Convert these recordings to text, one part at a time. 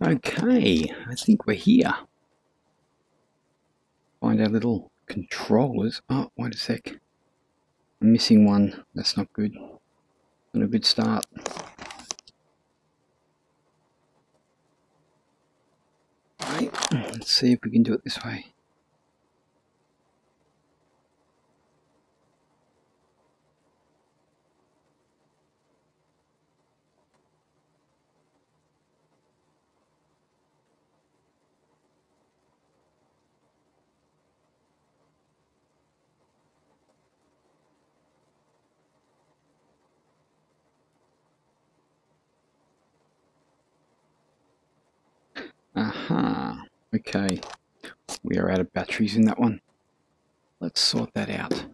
Okay, I think we're here. Find our little controllers. Oh, wait a sec. I'm missing one. That's not good. Not a good start. Right, let's see if we can do it this way. Aha. Okay. We are out of batteries in that one. Let's sort that out.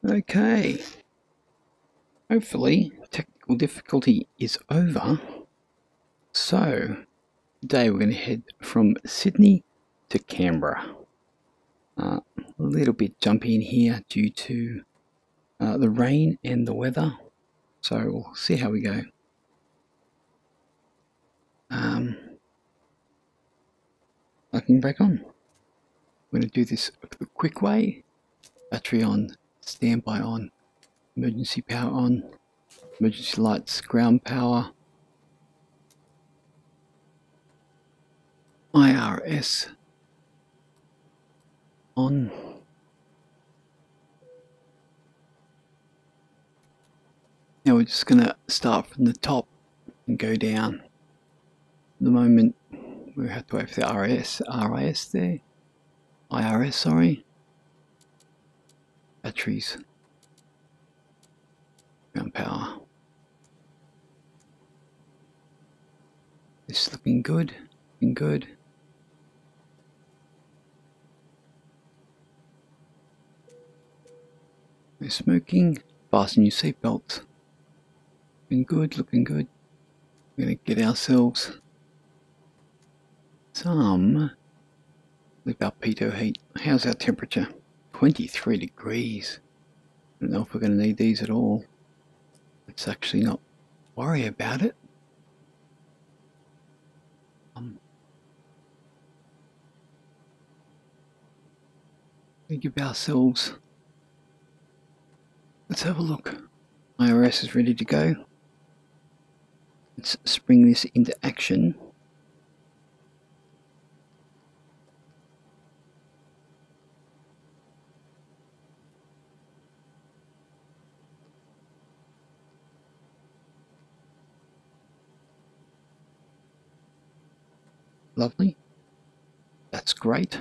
Okay, hopefully technical difficulty is over. So today we're going to head from Sydney to Canberra. A little bit jumpy in here due to the rain and the weather, so we'll see how we go. Plugging back on. I'm going to do this the quick way. Battery on, standby on, emergency power on, emergency lights, ground power, IRS on. Now we're just going to start from the top and go down. At the moment we have to wait for the RIS there. IRS, sorry. Batteries. Ground power. This is looking good. Looking good. No smoking. Fasten your seatbelts. Looking good, looking good. We're going to get ourselves some live albedo heat. How's our temperature? 23 degrees. I don't know if we're going to need these at all. Let's actually not worry about it. We give ourselves. Let's have a look. IRS is ready to go. Let's spring this into action. Lovely. That's great.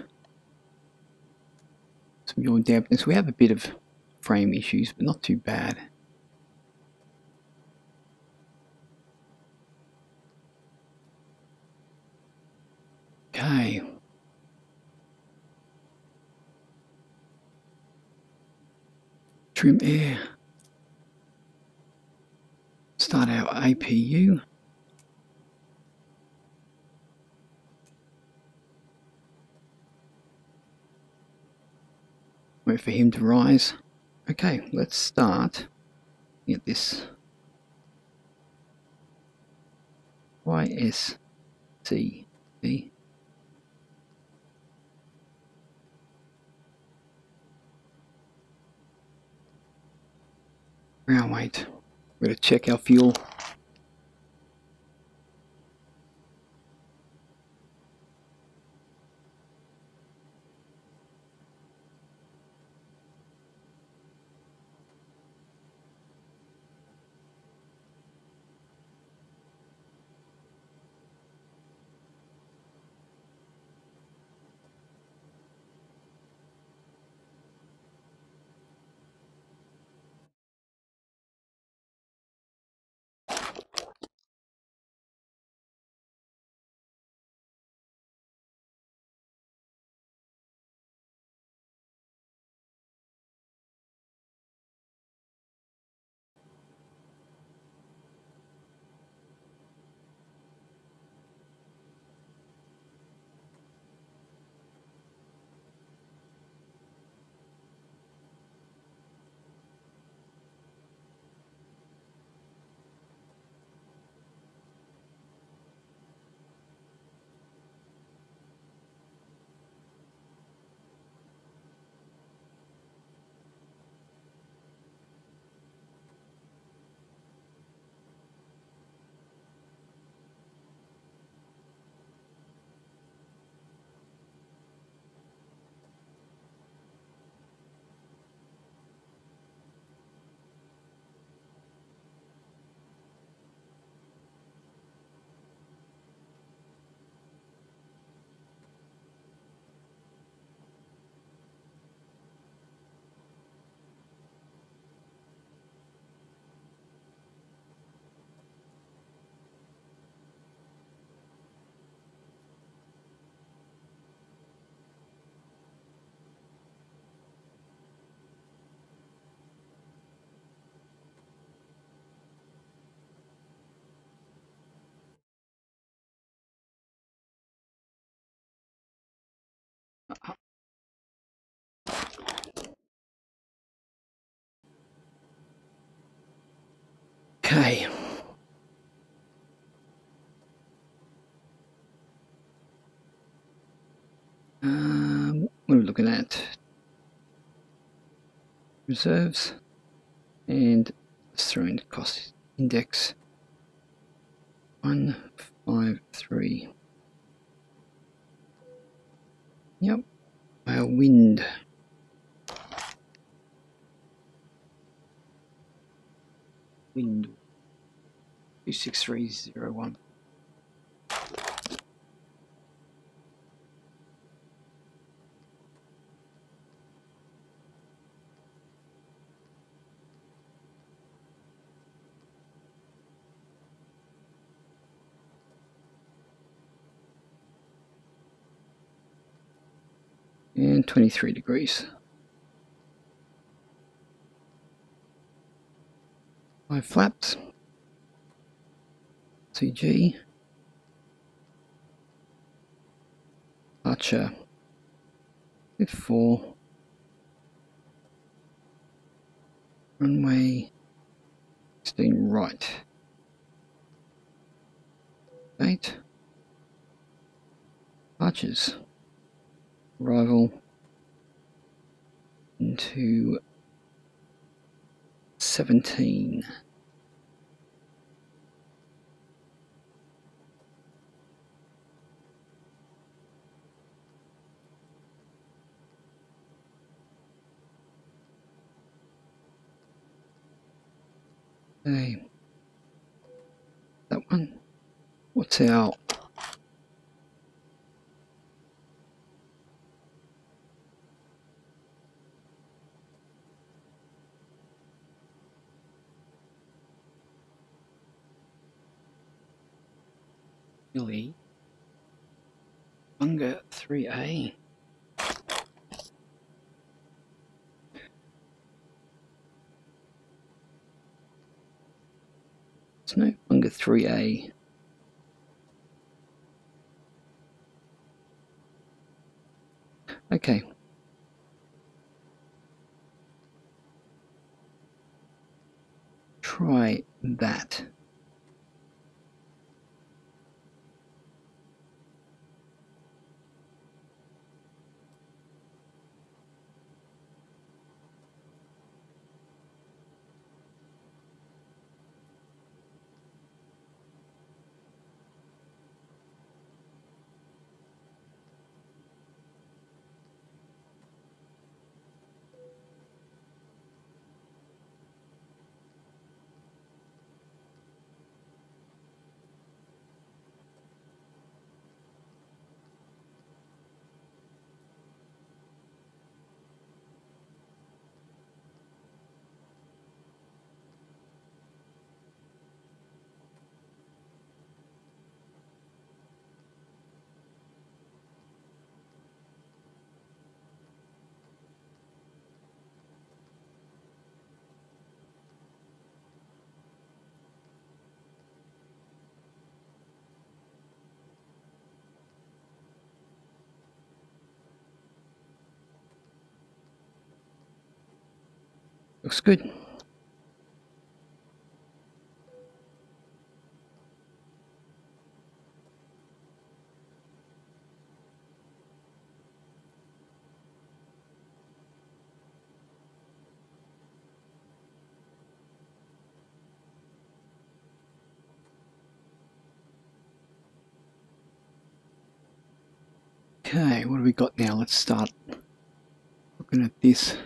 Some yaw dampness. We have a bit of frame issues, but not too bad. Okay. Trim air. Start our APU. Wait for him to rise. Okay, let's start. Get this YSCB. Ground weight. We're going to check our fuel. Okay. What are we looking at? Reserves and let's throw in cost index 153. Yep. Our wind. Wind 26301. And 23 degrees. 5 flaps. CG. Archer. 4. Runway 16 right. 8. Archers. Arrival into 17. Okay. That one. What's our really Bunga 3A? It's no Bunga 3A. Okay. Try that. Looks good. Okay, what do we got now? Let's start looking at this.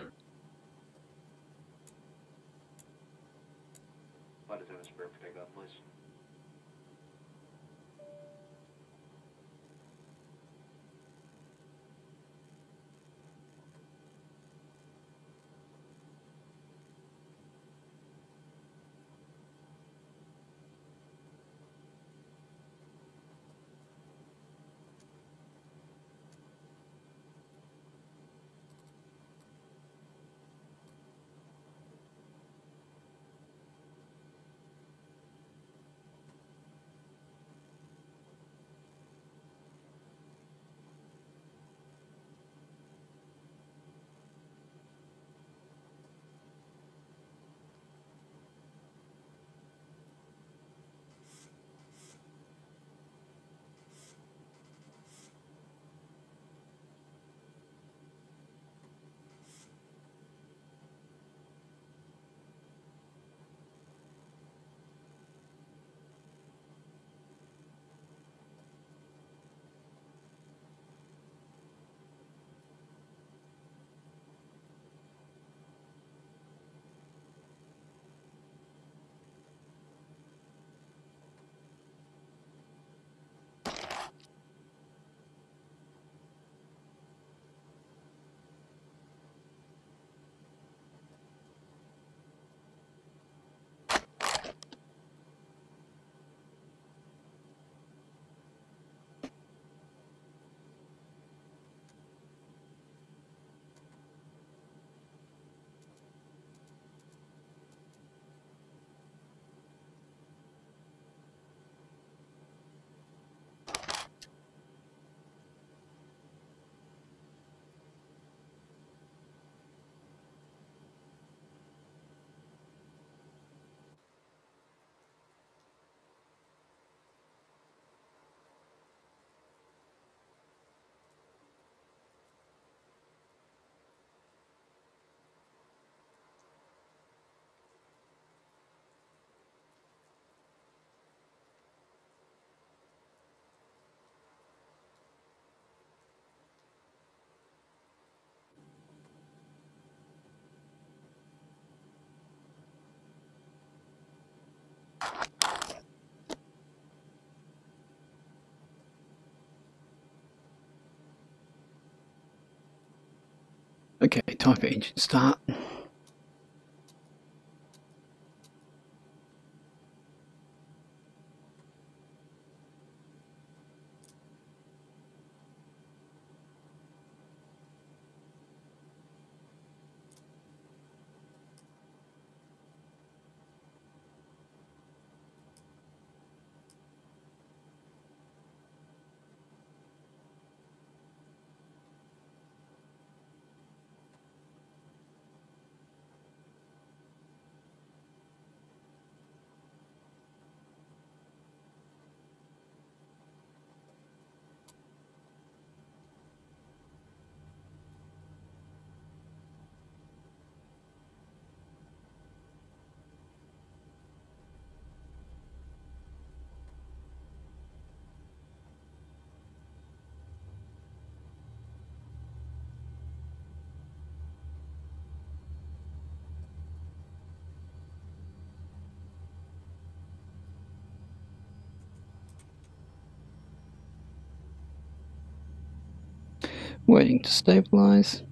Okay, time for engine start. Waiting to stabilize.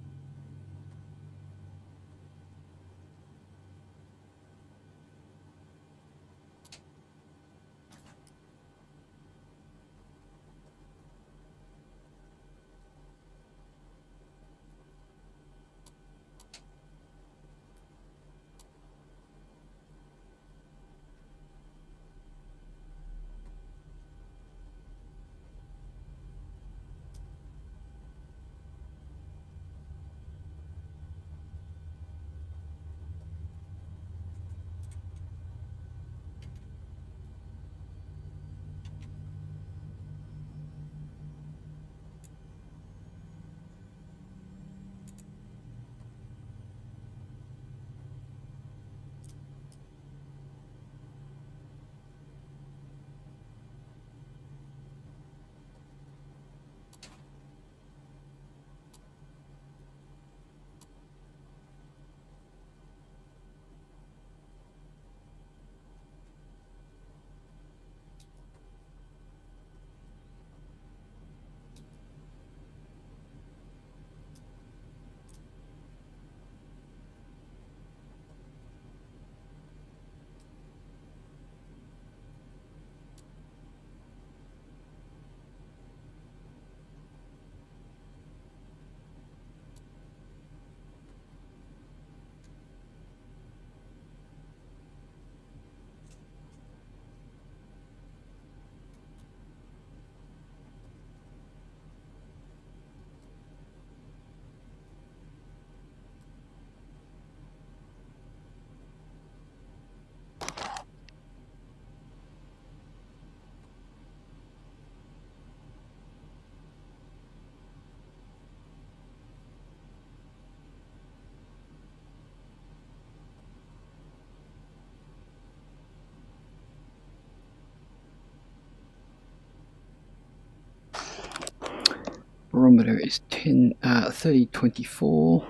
Barometer is 3024.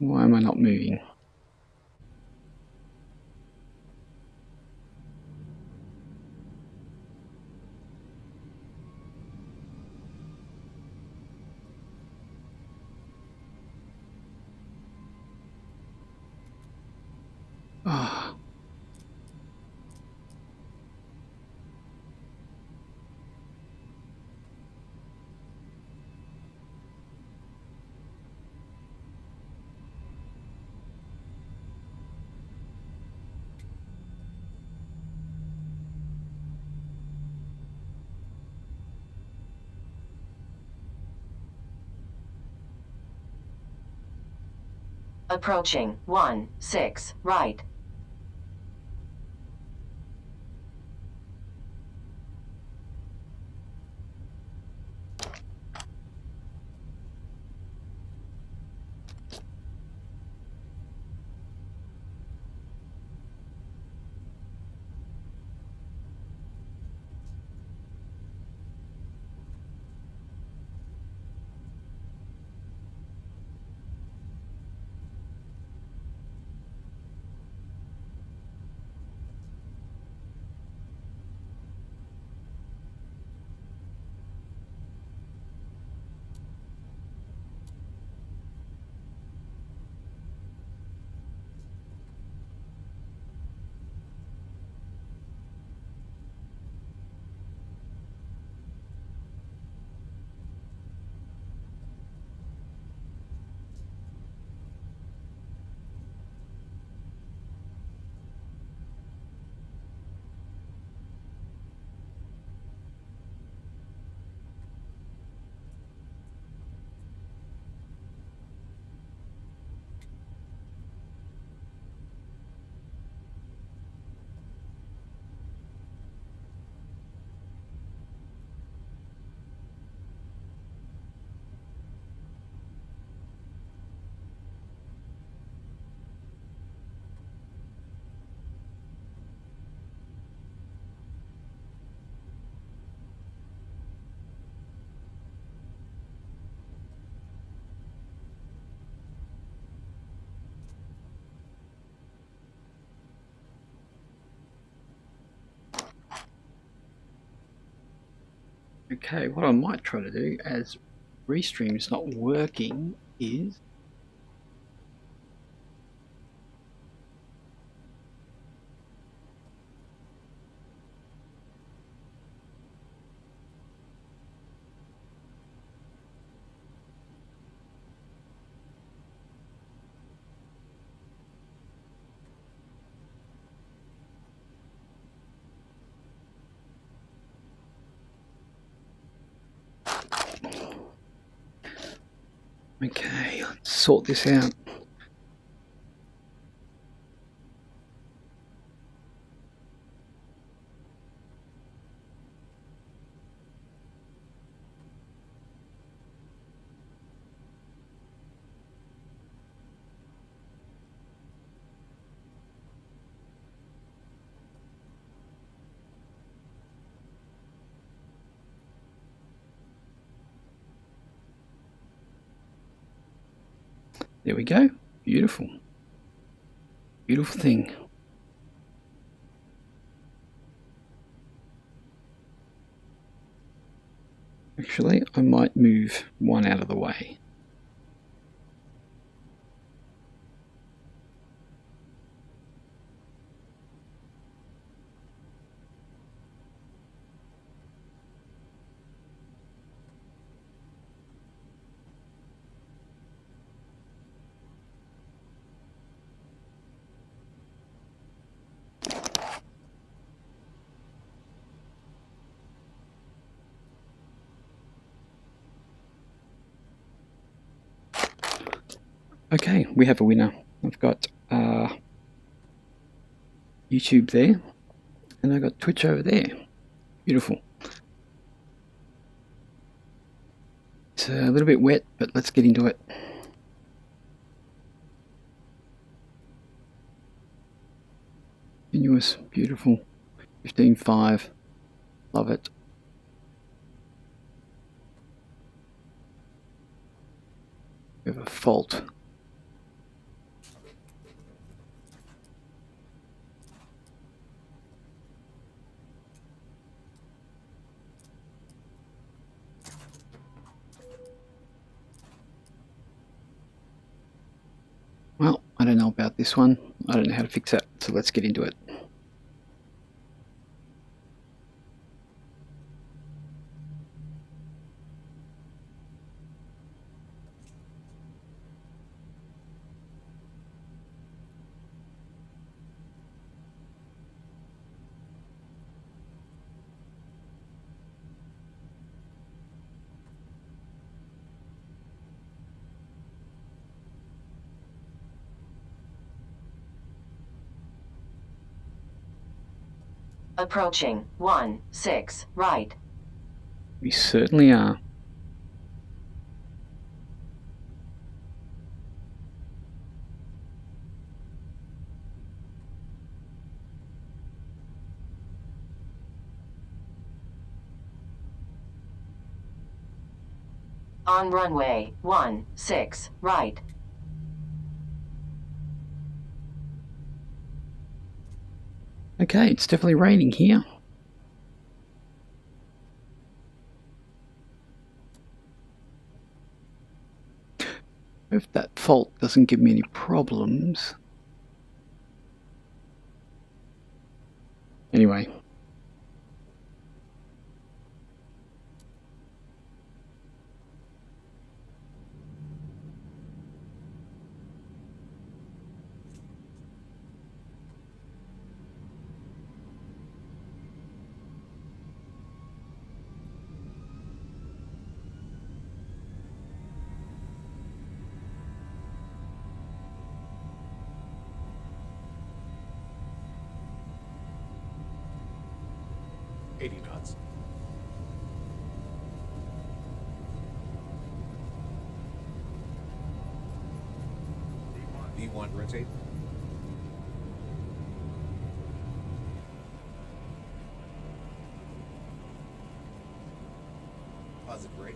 Why am I not moving? Ah. Approaching 1-6 right. Okay, what I might try to do, as Restream is not working, is okay, let's sort this out. There we go. Beautiful. Beautiful thing. Actually, I might move one out of the way. Okay, we have a winner. I've got YouTube there, and I've got Twitch over there. Beautiful. It's a little bit wet, but let's get into it. Continuous, beautiful. 15.5. Love it. We have a fault. don't know about this one. I don't know how to fix that, so let's get into it. Approaching 16 right. We certainly are. On runway 16 right. Okay, it's definitely raining here. If that fault doesn't give me any problems. Anyway. knots. V1 rotate. Positive rate.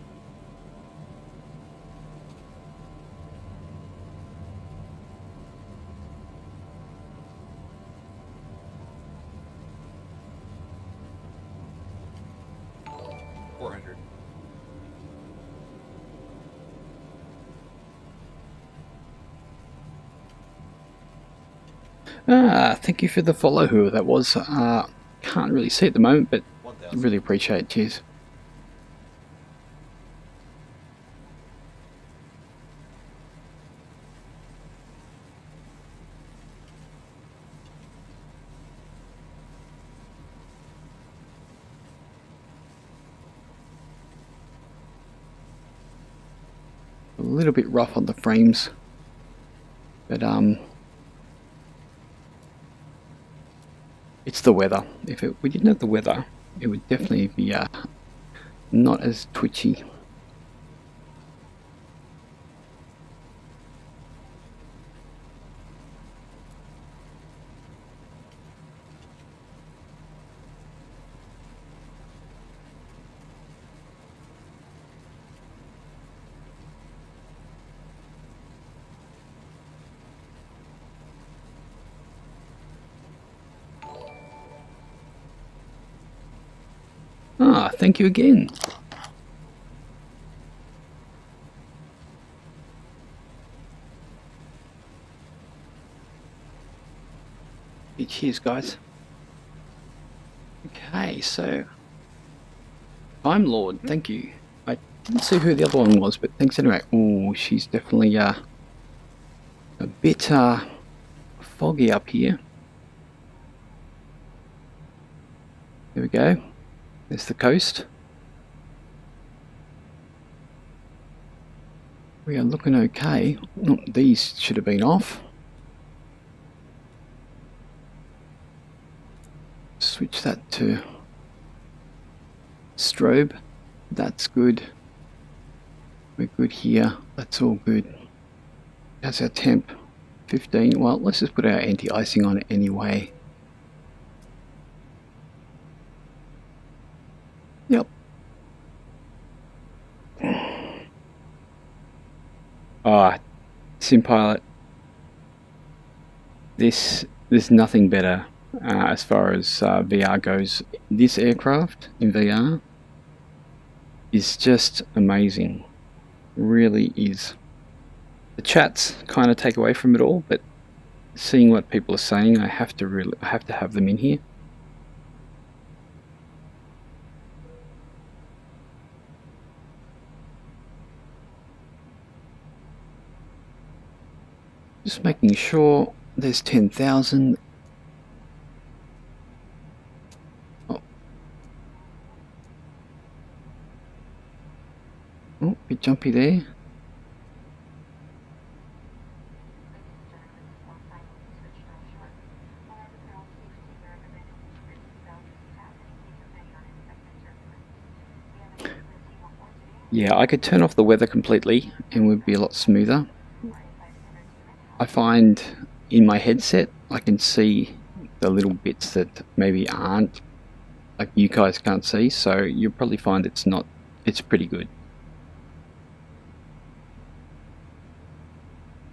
Thank you for the follow, whoever that was. Can't really see at the moment, but really appreciate it. Cheers. A little bit rough on the frames, but it's the weather. If we didn't have the weather, it would definitely be not as twitchy. Thank you again. Cheers, guys. Okay, so Time Lord, thank you. I didn't see who the other one was, but thanks anyway. Oh, she's definitely a bit foggy up here. There we go. There's the coast. We are looking okay. Oh, these should have been off. Switch that to strobe. That's good. We're good here. That's all good. That's our temp. 15. Well, let's just put our anti-icing on it anyway. Yep. SimPilot. There's nothing better as far as VR goes. This aircraft in VR is just amazing. Really is. The chats kind of take away from it all, but seeing what people are saying, I have to have them in here. Just making sure there's 10,000. Oh, bit jumpy there. Yeah, I could turn off the weather completely and it would be a lot smoother. I find in my headset I can see the little bits that maybe aren't, like you guys can't see, so you'll probably find it's pretty good.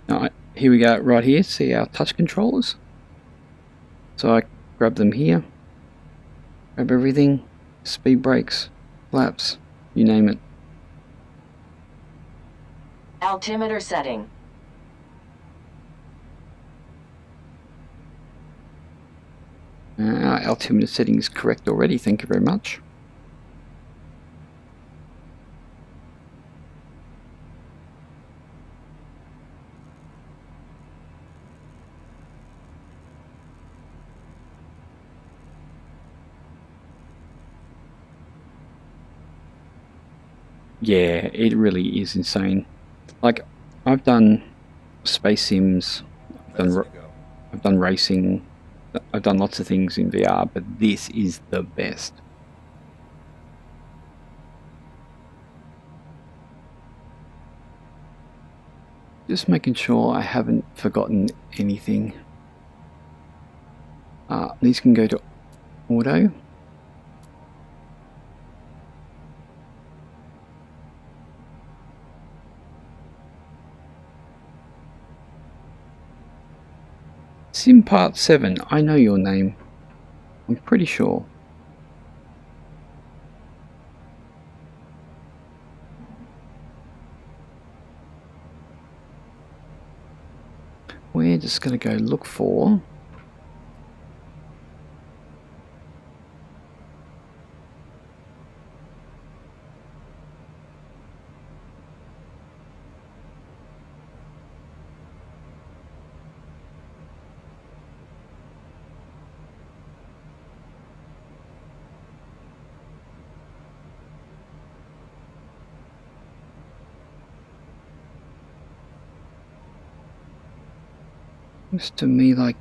Alright, here we go, right here, see our touch controllers. So I grab them here, grab everything, speed brakes, flaps, you name it. Altimeter setting. Our altimeter setting is correct already, thank you very much. Yeah, it really is insane. Like, I've done space sims, I've done racing, I've done lots of things in VR, but this is the best. Just making sure I haven't forgotten anything. These can go to auto. Sim Part 7, I know your name. I'm pretty sure. We're just going to go look for looks to me like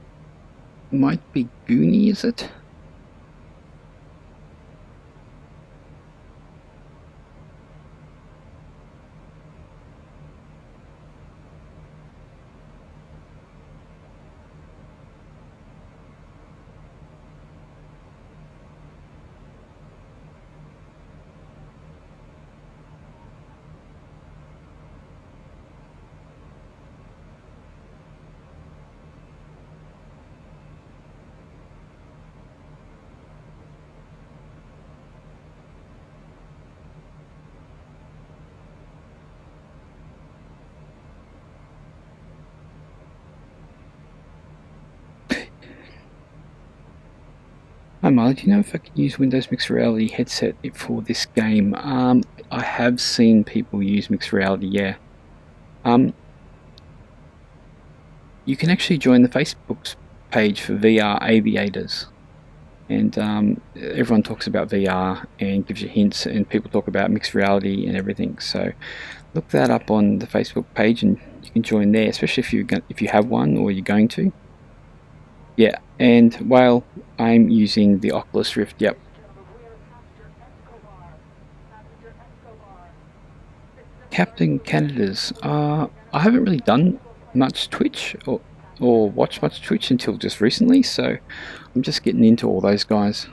might be Goonie, is it? Hi Marley, do you know if I can use Windows Mixed Reality headset for this game? I have seen people use Mixed Reality, yeah. You can actually join the Facebook page for VR aviators. And everyone talks about VR and gives you hints, and people talk about mixed reality and everything. So look that up on the Facebook page and you can join there, especially if you have one or you're going to. Yeah, and while I'm using the Oculus Rift, yep. Captain Canada's. I haven't really done much Twitch or watched much Twitch until just recently, so I'm just getting into all those guys.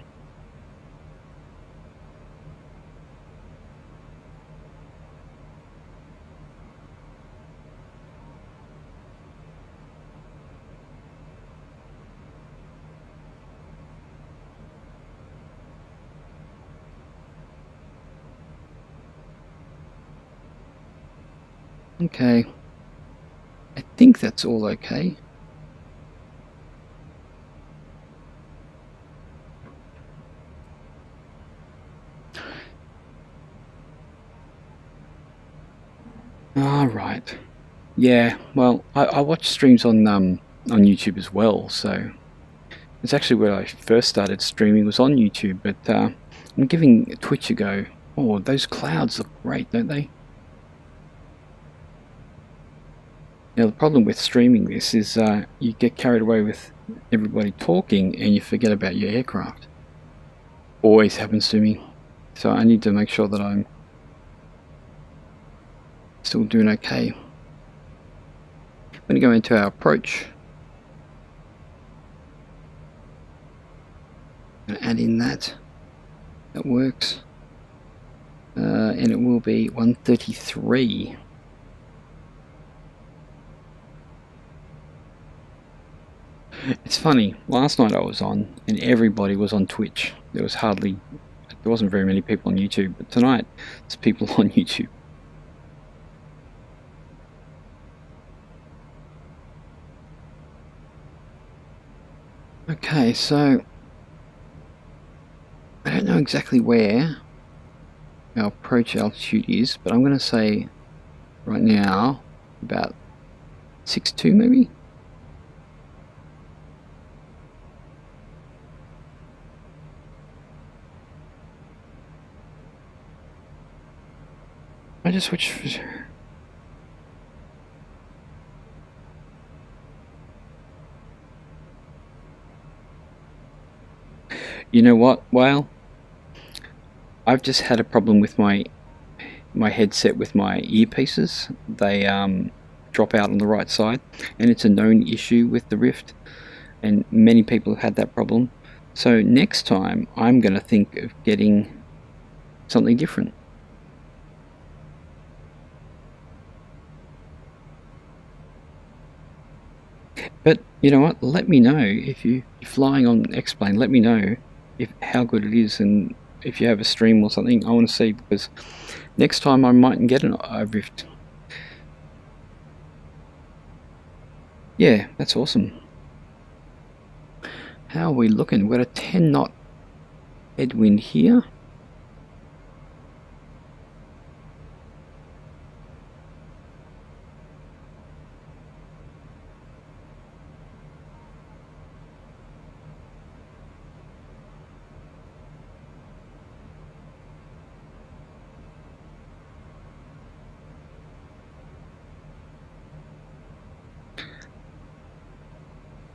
Okay, I think that's all okay. Right. Yeah, well, I watch streams on YouTube as well, so it's actually where I first started streaming was on YouTube, but I'm giving Twitch a go. Oh, those clouds look great, don't they? Now, the problem with streaming this is you get carried away with everybody talking and you forget about your aircraft. Always happens to me. So I need to make sure that I'm still doing okay. I'm going to go into our approach. And add in that. That works. And it will be 133. It's funny, last night I was on and everybody was on Twitch. There wasn't very many people on YouTube, but tonight there's people on YouTube. Okay, so I don't know exactly where our approach altitude is, but I'm going to say right now about 6.2 maybe. I just switch. You know what, Whale? I've just had a problem with my headset with my earpieces. They drop out on the right side, and it's a known issue with the Rift, and many people have had that problem. So next time I'm going to think of getting something different. But you know what? Let me know if you're flying on X-Plane. Let me know how good it is, and if you have a stream or something. I want to see, because next time I mightn't get a Rift. Yeah, that's awesome. How are we looking? We've got a 10 knot headwind here.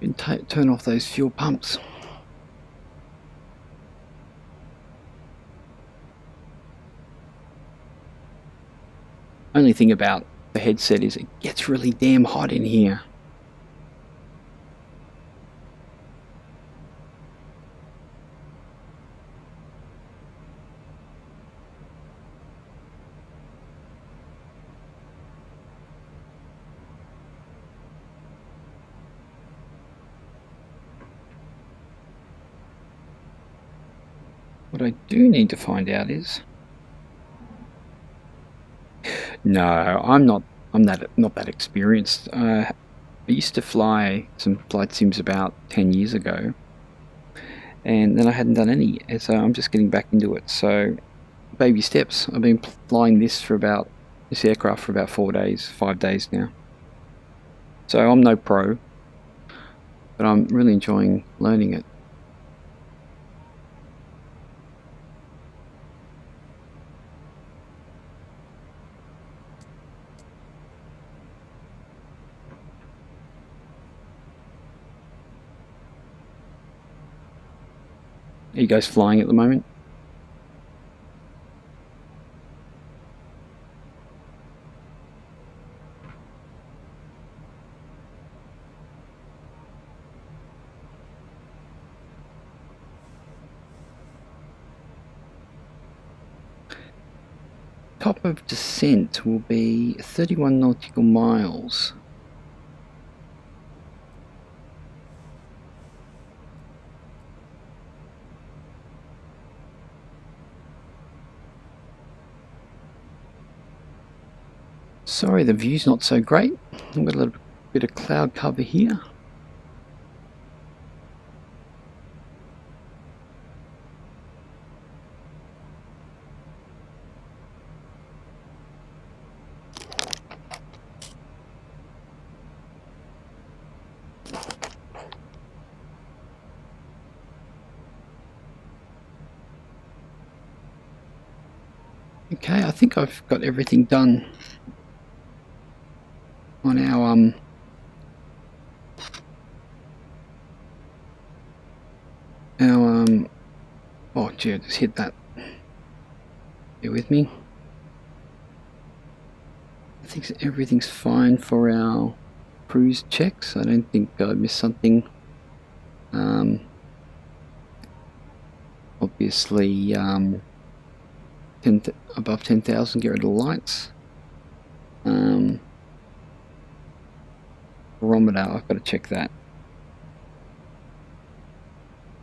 And turn off those fuel pumps. Only thing about the headset is it gets really damn hot in here. What I do need to find out is... No, I'm not that experienced. I used to fly some flight sims about 10 years ago, and then I hadn't done any, so I'm just getting back into it. So baby steps. I've been flying this aircraft for about 5 days now. So I'm no pro, but I'm really enjoying learning it. Are you guys flying at the moment? Top of descent will be 31 nautical miles. Sorry, the view's not so great. I've got a little bit of cloud cover here. Okay, I think I've got everything done on our oh gee, I just hit that. Bear with me. I think everything's fine for our cruise checks. I don't think I missed something. Obviously, above 10,000, get rid of the lights. Barometer, I've got to check that.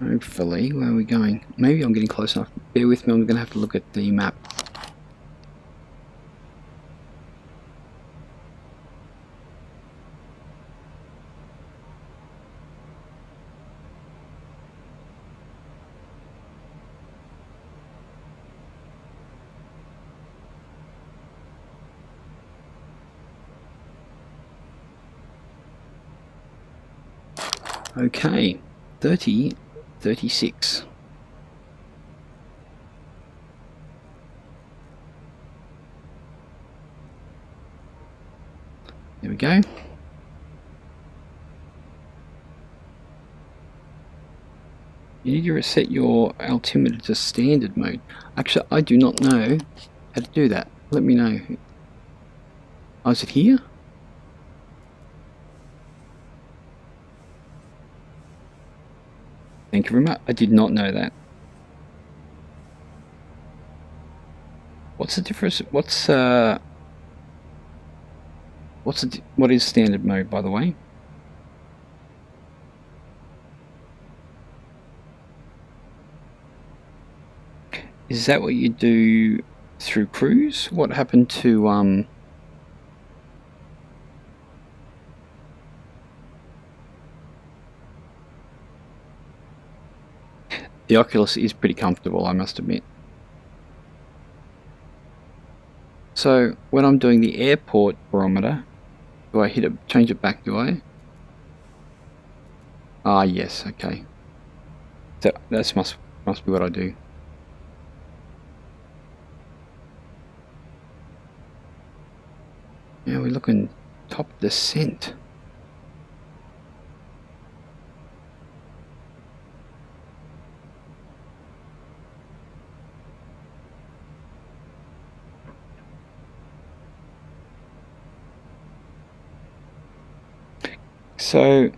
Hopefully, where are we going? Maybe I'm getting close enough. Bear with me, I'm going to have to look at the map. Okay, 30, 36. There we go. You need to reset your altimeter to standard mode. Actually, I do not know how to do that. Let me know. Oh, is it here? Thank you very much. I did not know that. What's the difference? What is standard mode, by the way? Is that what you do through cruise? What happened to the Oculus is pretty comfortable, I must admit. So when I'm doing the airport barometer, do I hit it, change it back, do I? Ah, yes, okay. So that must be what I do. Now we're looking top descent. So,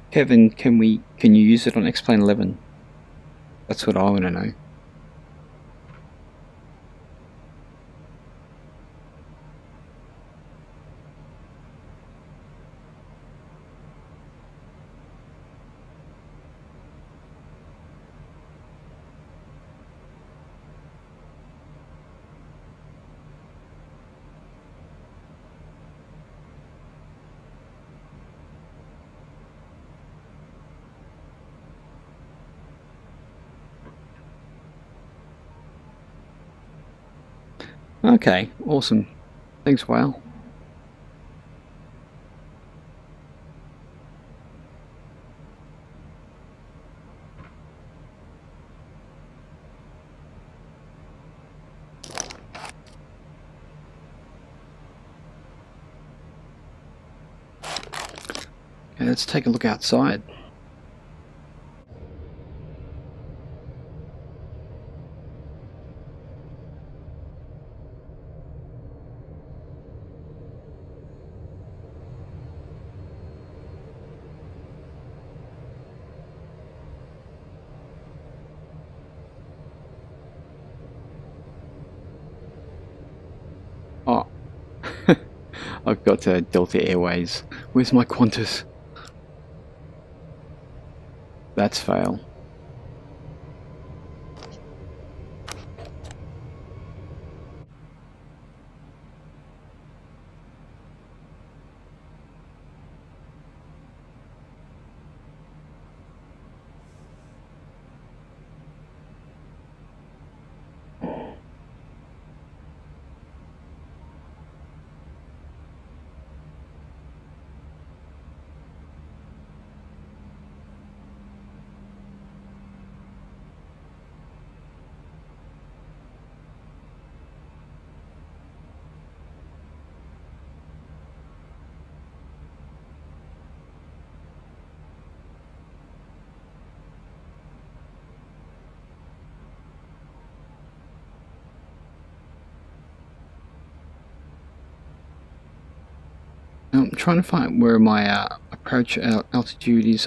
Kevin, can you use it on X-Plane 11? That's what I want to know. Okay, awesome. Thanks, Whale. Okay, let's take a look outside. Oh, I've got Delta Airways. Where's my Qantas? That's fail. I'm trying to find where my approach altitude is.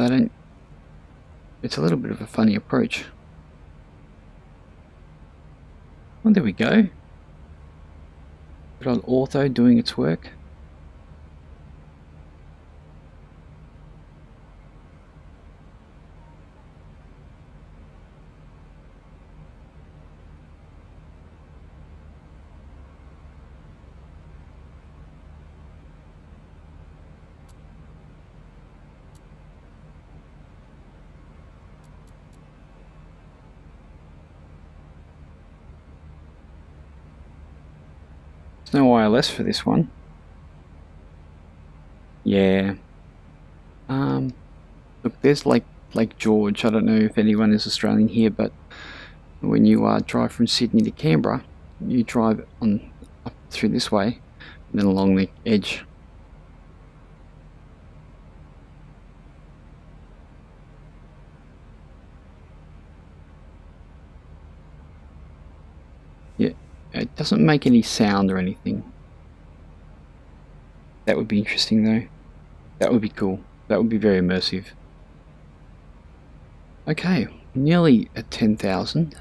It's a little bit of a funny approach. Oh, there we go. Good old ortho doing its work. There's no wireless for this one. Yeah. Look, there's Lake George. I don't know if anyone is Australian here, but when you drive from Sydney to Canberra, you drive up through this way, and then along the edge. Yeah, it doesn't make any sound or anything. That would be interesting though. That would be cool. That would be very immersive. Okay, nearly at 10,000.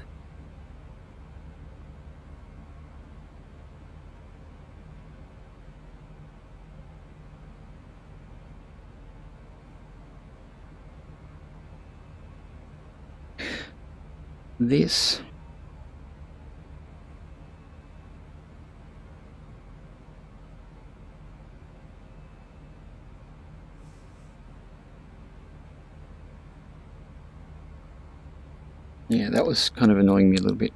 This yeah, that was kind of annoying me a little bit.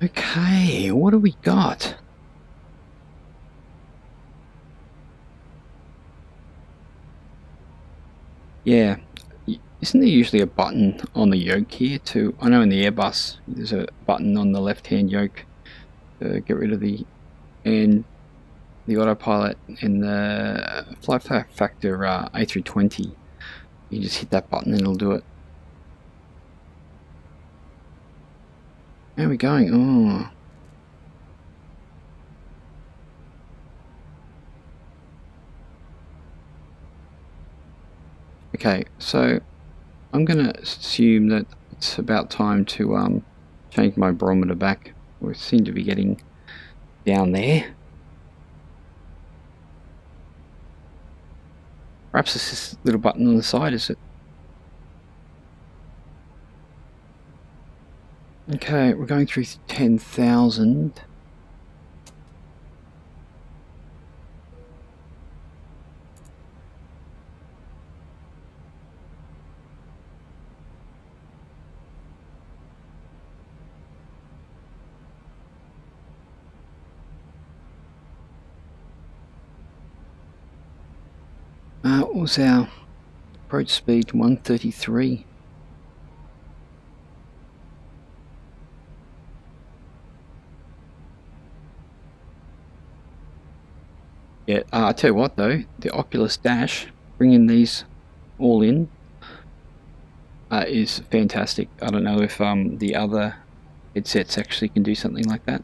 Okay, what do we got? Yeah, isn't there usually a button on the yoke here to, I know in the Airbus there's a button on the left hand yoke to get rid of and the autopilot and the flight factor A320, you just hit that button and it'll do it. Where are we going? Oh. Okay, so I'm gonna assume that it's about time to change my barometer back. We seem to be getting down there. Perhaps it's this little button on the side, is it? Okay, we're going through 10,000. What was our approach speed? 133. Yeah, I tell you what though, the Oculus Dash, bringing these all in, is fantastic. I don't know if the other headsets actually can do something like that.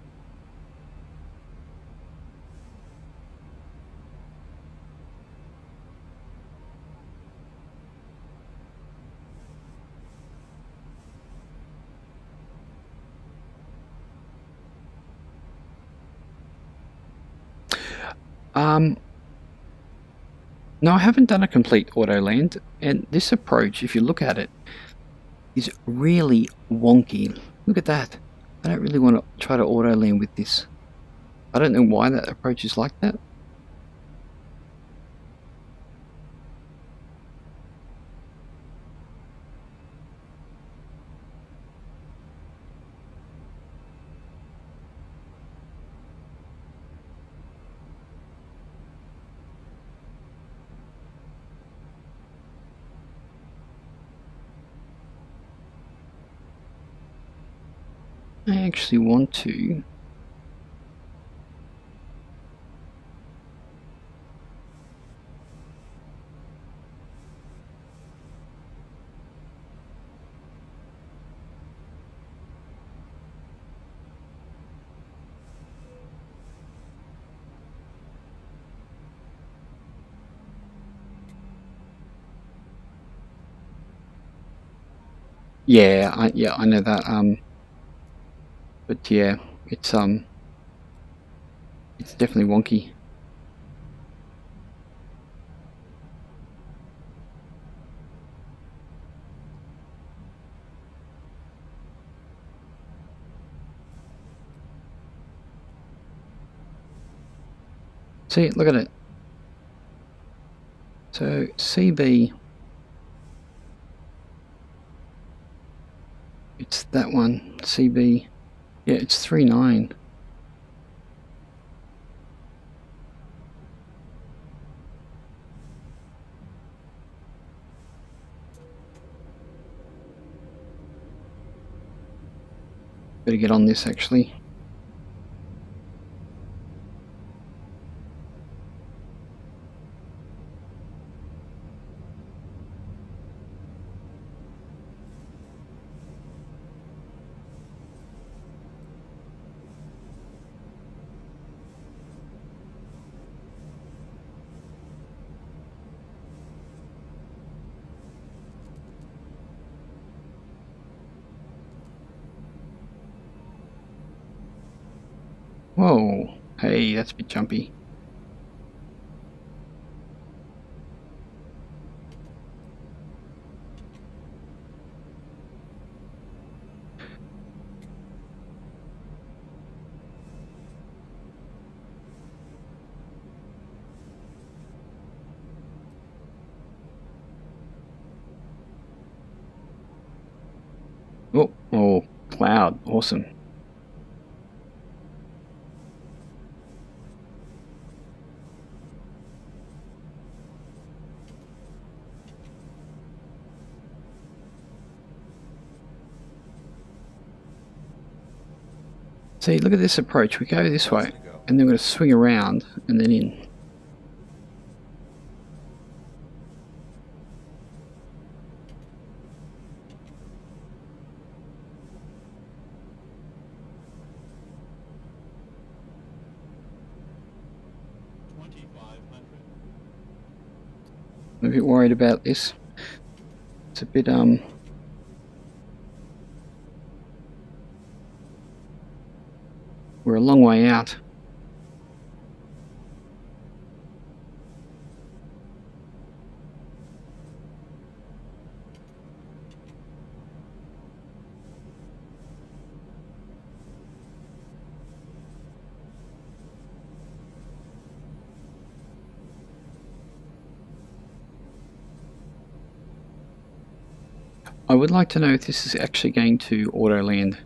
No, I haven't done a complete auto land, and this approach, if you look at it, is really wonky. Look at that. I don't really want to try to auto land with this. I don't know why that approach is like that. I actually want to Yeah, I know that. But yeah, it's definitely wonky. See, look at it. So CB, it's that one. CB, yeah, it's 3.9. Better get on this actually. Whoa, hey, that's a bit jumpy. Oh, cloud, awesome. See, look at this approach. We go this way, and then we're going to swing around and then in. I'm a bit worried about this. It's a bit we're a long way out. I would like to know if this is actually going to auto land.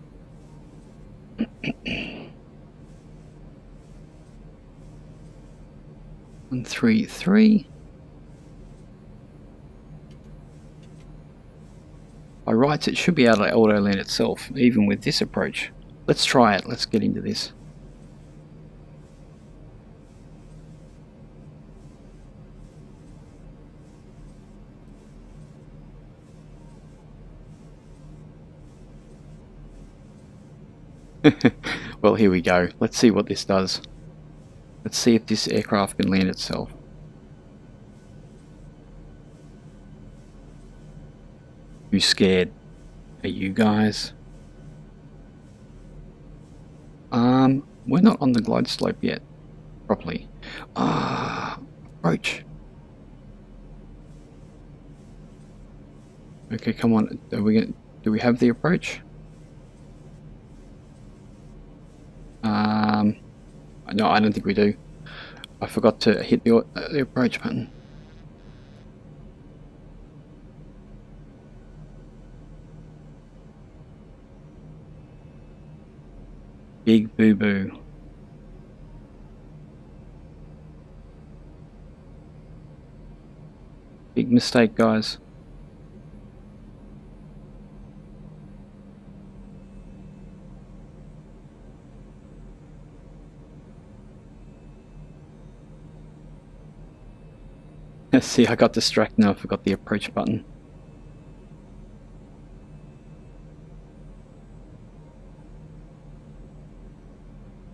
133. By rights, it should be able to auto land itself, even with this approach. Let's try it. Let's get into this. Well, here we go. Let's see what this does. Let's see if this aircraft can land itself. Who's scared? Are you guys? We're not on the glide slope yet, properly. Approach. Okay, come on. Do we have the approach? No, I don't think we do. I forgot to hit the approach button. Big boo-boo. Big mistake, guys. See, I got distracted now. I forgot the approach button.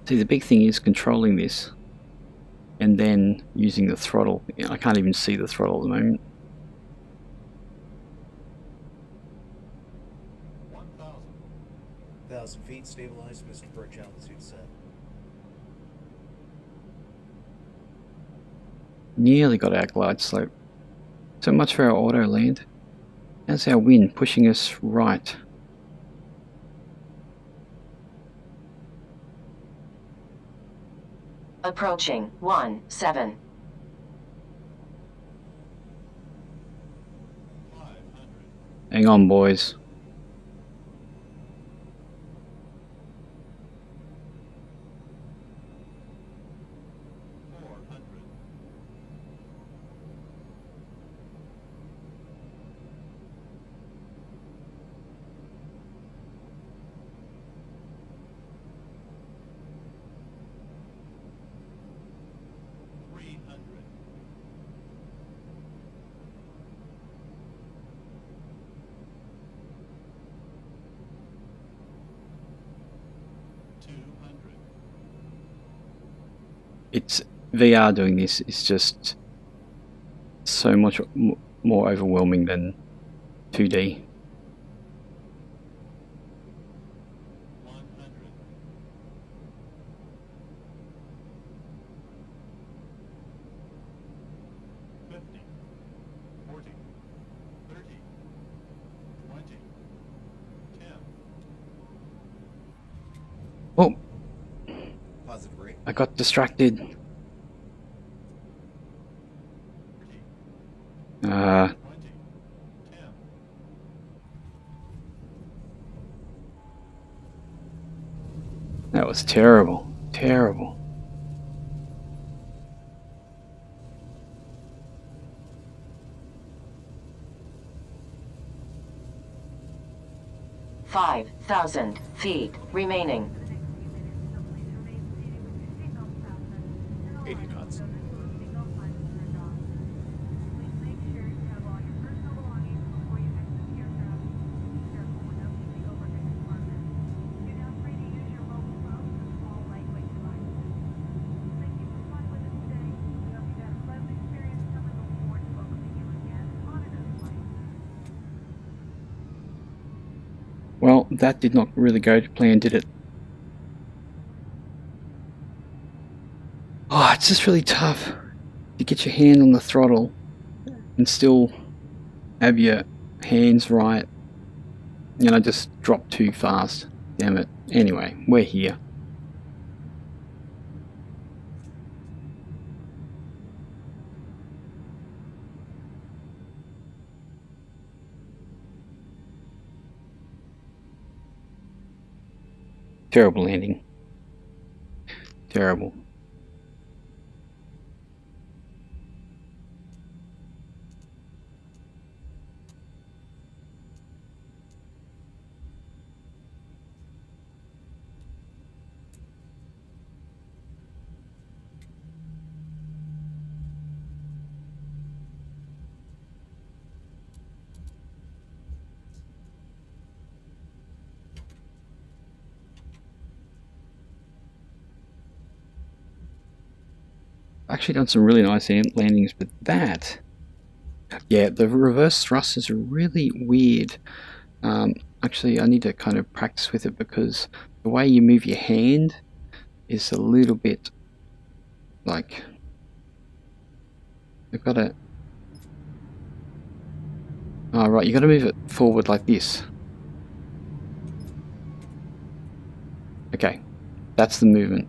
See, the big thing is controlling this and then using the throttle. I can't even see the throttle at the moment. 3,000 feet, stabilized, Mr. Birch, altitude set. Nearly got our glide slope. So much for our auto land. How's our wind pushing us right? Approaching 17. 500. Hang on, boys. 400. 300. 200. It's VR doing this is just so much more overwhelming than 2D. 100. 50. 40. 30. 20. 10. Oh, Positive rate. I got distracted. 30. 20. 10. That was terrible. Terrible. Five 5,000 feet remaining. 80 knots. Well, that did not really go to plan, did it? Oh, it's just really tough to get your hand on the throttle and still have your hands right. And I just dropped too fast. Damn it. Anyway, we're here. Terrible landing. Terrible. Actually done some really nice landings, but that, yeah, the reverse thrust is really weird. Actually, I need to kind of practice with it because the way you move your hand is a little bit like, you've got to, oh right, you got to move it forward like this. Okay, that's the movement.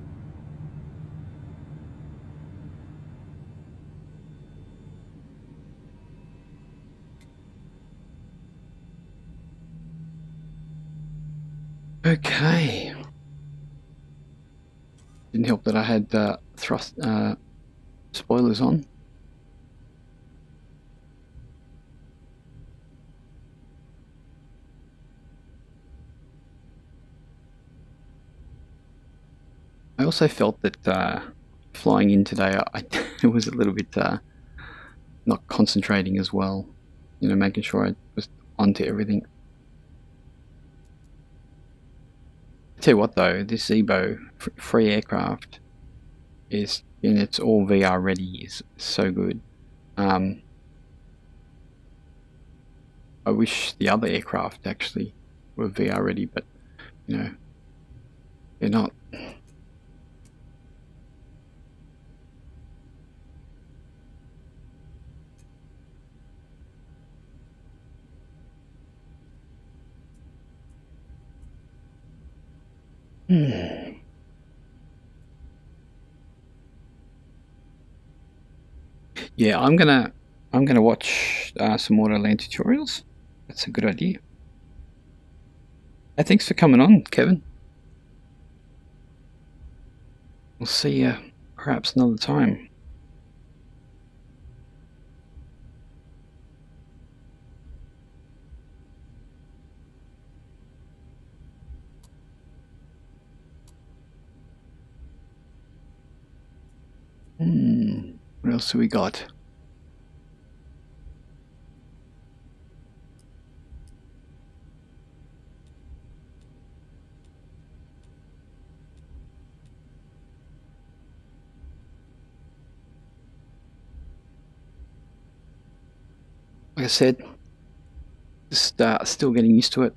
Okay. Didn't help that I had thrust spoilers on. I also felt that flying in today, it was a little bit not concentrating as well. You know, making sure I was onto everything. Tell you what though, this Zibo free aircraft is, and it's all VR ready, is so good. I wish the other aircraft actually were VR ready, but you know, They're not. Yeah, I'm gonna watch some more land tutorials. That's a good idea. Hey, thanks for coming on, Kevin. We'll see you perhaps another time. What else have we got? Like I said, just still getting used to it.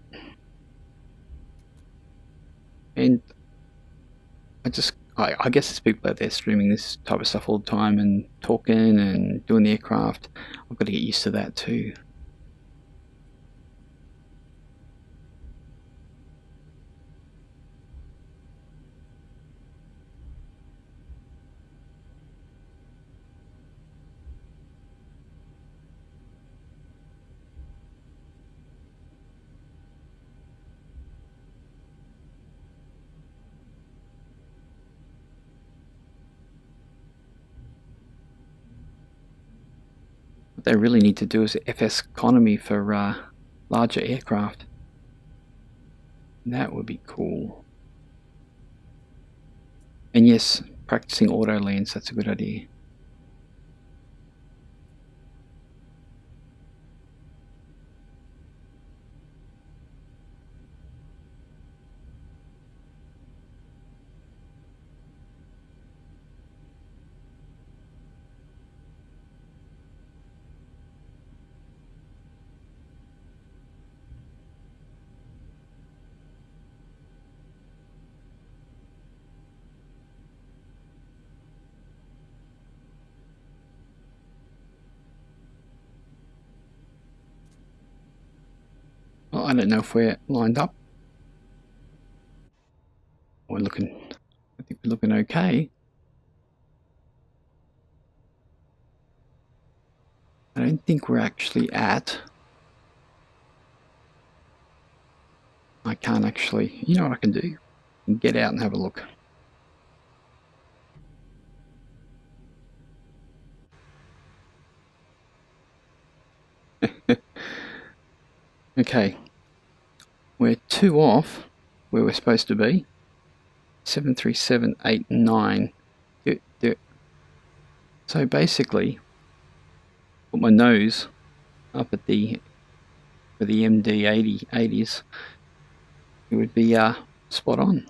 And I guess there's people out there streaming this type of stuff all the time and talking and doing the aircraft. I've got to get used to that too. What they really need to do is FS economy for larger aircraft. That would be cool. And yes, practicing auto lands, that's a good idea. Well, I don't know if we're lined up. I think we're looking okay. I don't think we're actually at. I can't actually, you know what I can do? I can get out and have a look. Okay, we're 2 off where we're supposed to be. 73789. So basically, put my nose up at the for the MD 80s, it would be spot on.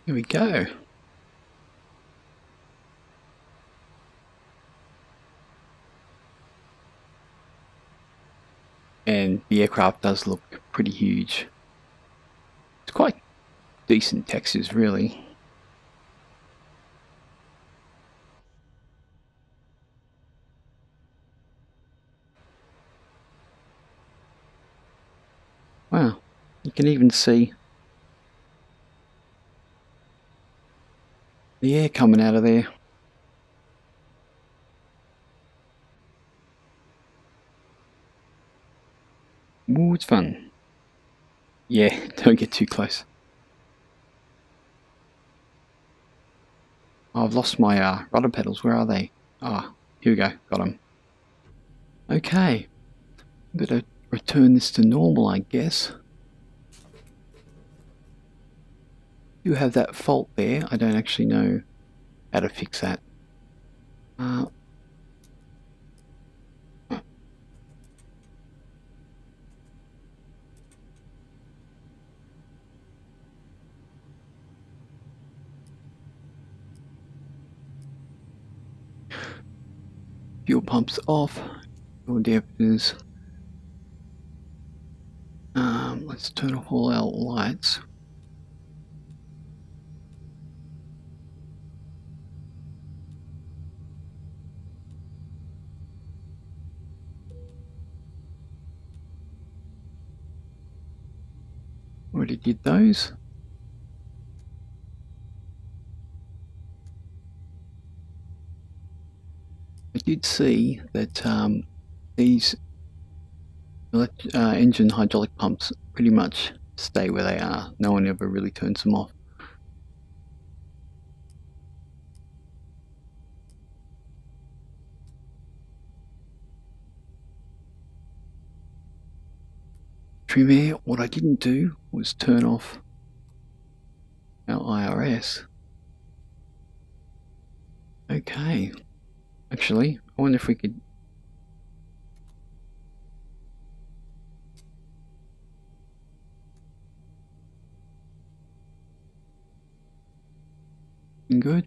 Here we go. And the aircraft does look pretty huge. It's quite decent textures, really. Wow, you can even see the air coming out of there. Ooh, it's fun. Yeah, don't get too close. Oh, I've lost my rudder pedals. Where are they? Ah, here we go. Got them. Okay. Better return this to normal, I guess. You have that fault there. I don't actually know how to fix that. Fuel pumps off. Fuel dampers. Let's turn off all our lights. Already did those. I did see that these engine hydraulic pumps pretty much stay where they are. No one ever really turns them off. Trim air, what I didn't do was turn off our IRS. Okay. Actually, I wonder if we could good.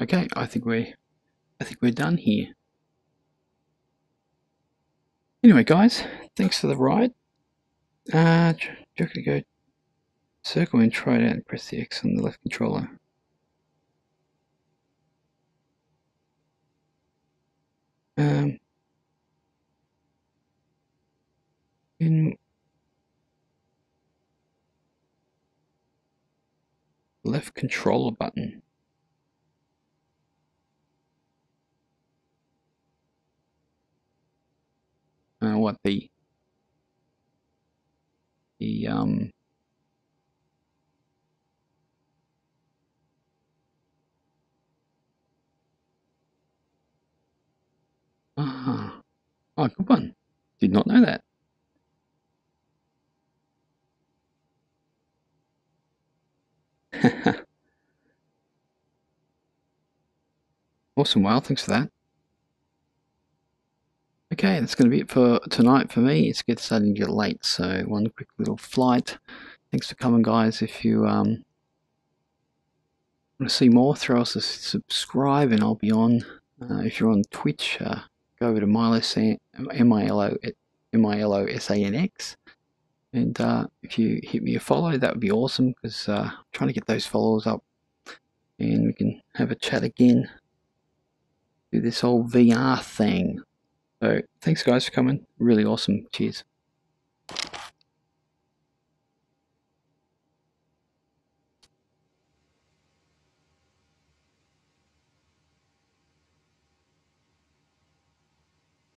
Okay, I think we're done here. Anyway, guys, thanks for the ride. Just gonna go circle and try it out and press the X on the left controller. In left controller button. What the oh, good one. Did not know that. Awesome, wow, thanks for that. Okay, that's going to be it for tonight for me. It's starting to get late, so one quick little flight. Thanks for coming, guys. If you want to see more, throw us a subscribe and I'll be on. If you're on Twitch, go over to MILOSANX. And if you hit me a follow, that would be awesome, because I'm trying to get those followers up and we can have a chat again, do this whole VR thing. So thanks guys for coming, really awesome, cheers.